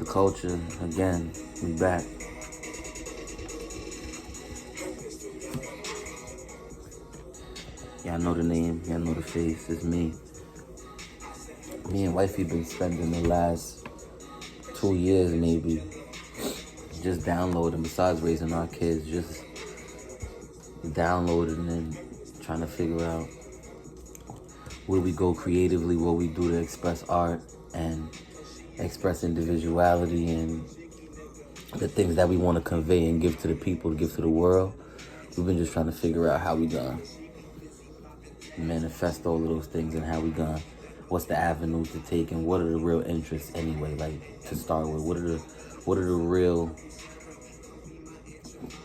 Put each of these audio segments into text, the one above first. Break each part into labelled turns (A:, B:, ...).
A: culture. Again, we back. Y'all know the name, y'all know the face, it's me. Me and wifey been spending the last 2 years maybe just downloading, besides raising our kids, just downloading and trying to figure out where we go creatively, what we do to express art and express individuality and the things that we want to convey and give to the people, give to the world. We've been just trying to figure out how we gonna manifest all of those things and how we gonna, what's the avenues to take and what are the real interests anyway, like to start with. What are the real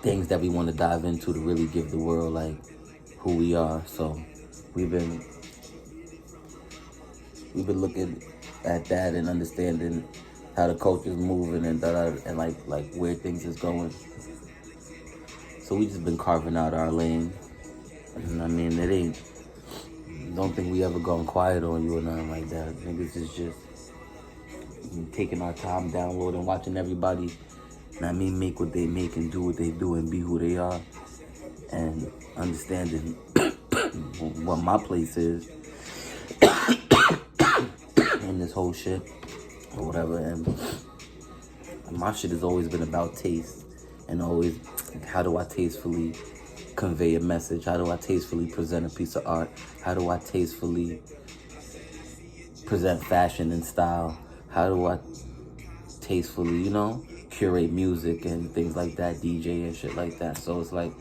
A: things that we want to dive into to really give the world like who we are. So we've been looking at that and understanding how the culture's moving and and like where things is going. So we just been carving out our lane. And I mean, don't think we ever gone quiet on you or nothing like that. Niggas is just taking our time, downloading, watching everybody, make what they make and do what they do and be who they are. And understanding what my place is in this whole shit or whatever. And my shit has always been about taste and always, how do I tastefully convey a message? How do I tastefully present a piece of art? How do I tastefully present fashion and style? How do I tastefully, curate music and things like that, DJ and shit like that? So it's like,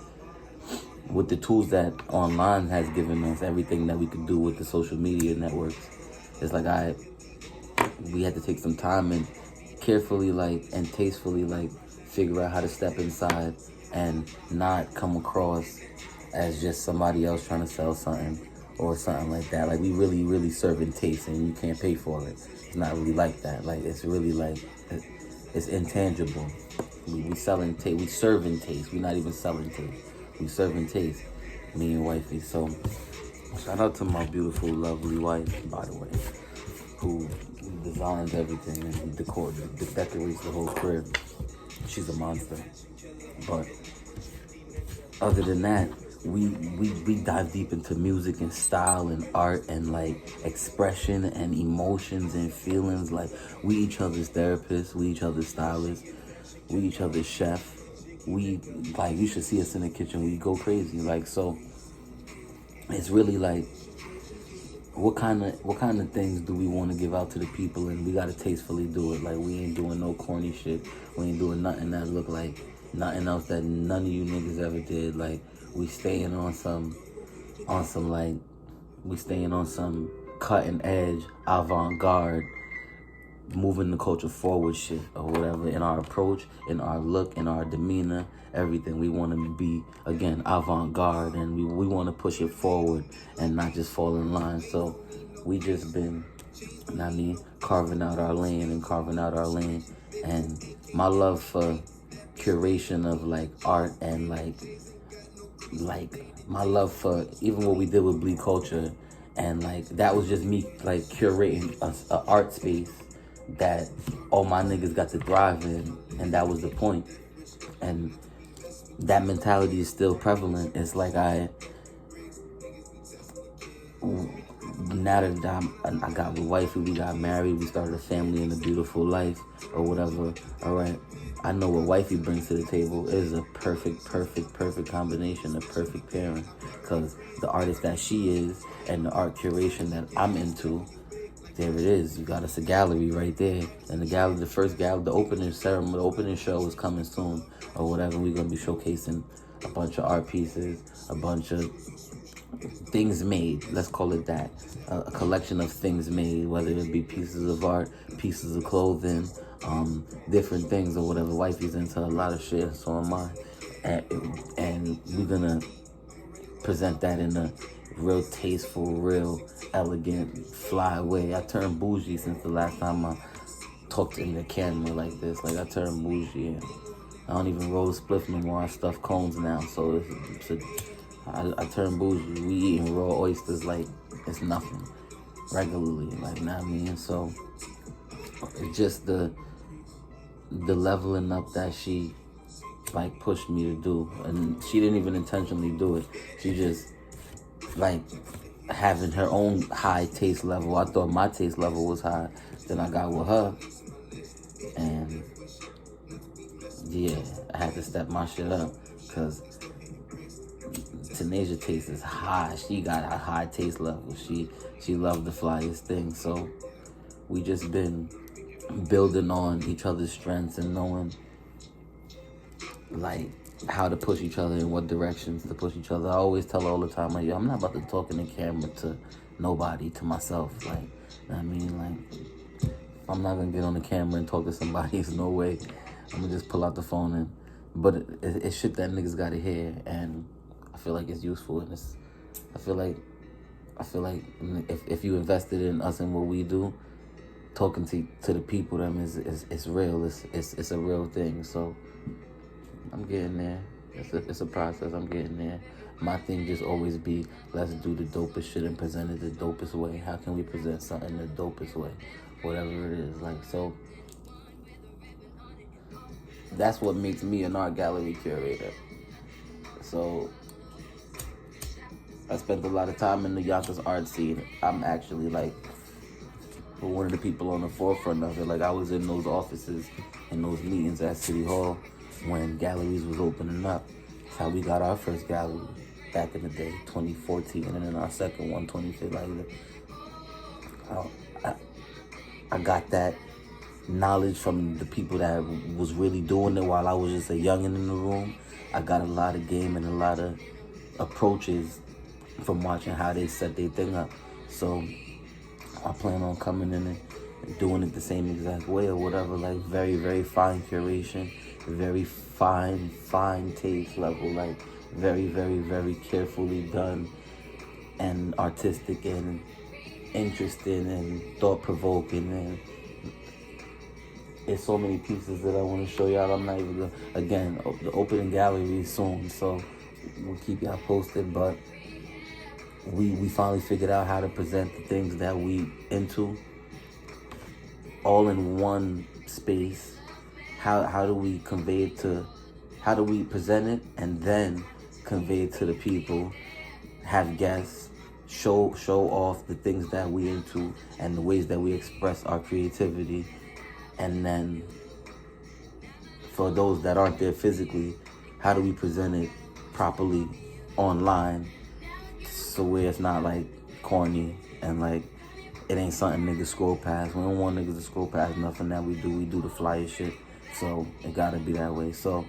A: with the tools that online has given us, everything that we could do with the social media networks, it's like we had to take some time and carefully and tastefully figure out how to step inside and not come across as just somebody else trying to sell something or something like that. Like, we really, really serving taste and you can't pay for it. It's not really like that. Like, it's really it's intangible. We selling taste, we serving taste. We're not even selling taste. We serving taste, me and wifey. So shout out to my beautiful, lovely wife, by the way, who designs everything and decorates the whole crib. She's a monster. But other than that, we dive deep into music and style and art and expression and emotions and feelings. Like, we each other's therapists, we each other's stylists, we each other's chef. We you should see us in the kitchen. We go crazy. So it's really what kind of things do we want to give out to the people, and we gotta tastefully do it. Like, we ain't doing no corny shit. We ain't doing nothing that look like nothing else that none of you niggas ever did. We staying on some cutting edge, avant-garde, moving the culture forward shit or whatever, in our approach, in our look, in our demeanor, everything. We want to be, again, avant-garde, and we want to push it forward and not just fall in line. So we just been, carving out our lane. And my love for curation of art and my love for even what we did with Bleak Culture, and that was just me curating a art space that all my niggas got to thrive in, and that was the point. And that mentality is still prevalent. It's now that I got with wifey, we got married, we started a family and a beautiful life or whatever. All right, I know what wifey brings to the table is a perfect combination, a perfect pairing, because the artist that she is and the art curation that I'm into, there it is. You got us a gallery right there. And the opening ceremony, the opening show is coming soon or whatever. We're going to be showcasing a bunch of art pieces, a bunch of things made, let's call it that. A collection of things made, whether it be pieces of art, pieces of clothing, different things or whatever. Wifey's into a lot of shit, so am I. And we're going to present that in a real tasteful, real elegant, fly way. I turned bougie since the last time I talked in the camera like this. I turned bougie, and I don't even roll a spliff no more. I stuff cones now, so I turned bougie. We eating raw oysters like it's nothing, regularly, So it's just the leveling up that she like pushed me to do, and she didn't even intentionally do it. She just like having her own high taste level. I thought my taste level was high. Then I got with her, and yeah, I had to step my shit up because Tanasia taste is high. She got a high taste level. She loved the flyest thing. So we just been building on each other's strengths and knowing like how to push each other and what directions to push each other. I always tell her all the time, like, yo, I'm not about to talk in the camera to nobody, to myself. Like, I mean, like, I'm not gonna get on the camera and talk to somebody. There's no way. I'm gonna just pull out the phone and, but it's shit that niggas gotta hear, and I feel like it's useful, and I feel like if you invested in us and what we do, talking to the people, them is real. It's a real thing. So I'm getting there. It's a process. I'm getting there. My thing just always be, let's do the dopest shit and present it the dopest way. How can we present something the dopest way? Whatever it is. Like, so that's what makes me an art gallery curator. So I spent a lot of time in the Yonkers art scene. I'm actually like one of the people on the forefront of it. Like, I was in those offices and those meetings at City Hall when galleries was opening up. That's how we got our first gallery back in the day, 2014, and then our second one, 2015. Like, I got that knowledge from the people that was really doing it while I was just a youngin' in the room. I got a lot of game and a lot of approaches from watching how they set their thing up. So I plan on coming in and doing it the same exact way or whatever. Like, very, very fine curation, very fine taste level, like very, very, very carefully done and artistic and interesting and thought-provoking, and there's so many pieces that I want to show y'all. I'm not even gonna, again, the opening gallery is soon, so we'll keep y'all posted. But we finally figured out how to present the things that we into all in one space. How do we convey it to, how do we present it and then convey it to the people, have guests, show off the things that we into and the ways that we express our creativity. And then for those that aren't there physically, how do we present it properly online so where it's not like corny and like it ain't something niggas scroll past. We don't want niggas to scroll past nothing that we do. We do the flyer shit, so it gotta be that way. So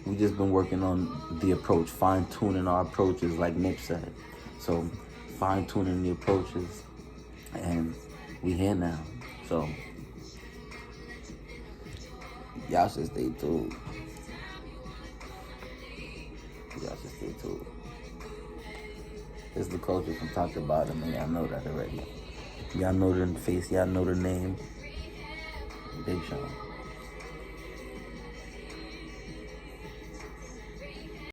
A: we just been working on the approach, fine-tuning our approaches, like Nick said. So fine-tuning the approaches, and we here now. So y'all should stay tuned. Y'all should stay tuned. It's the culture from top to bottom, and y'all know that already. Y'all know the face, y'all know the name. Big Sean.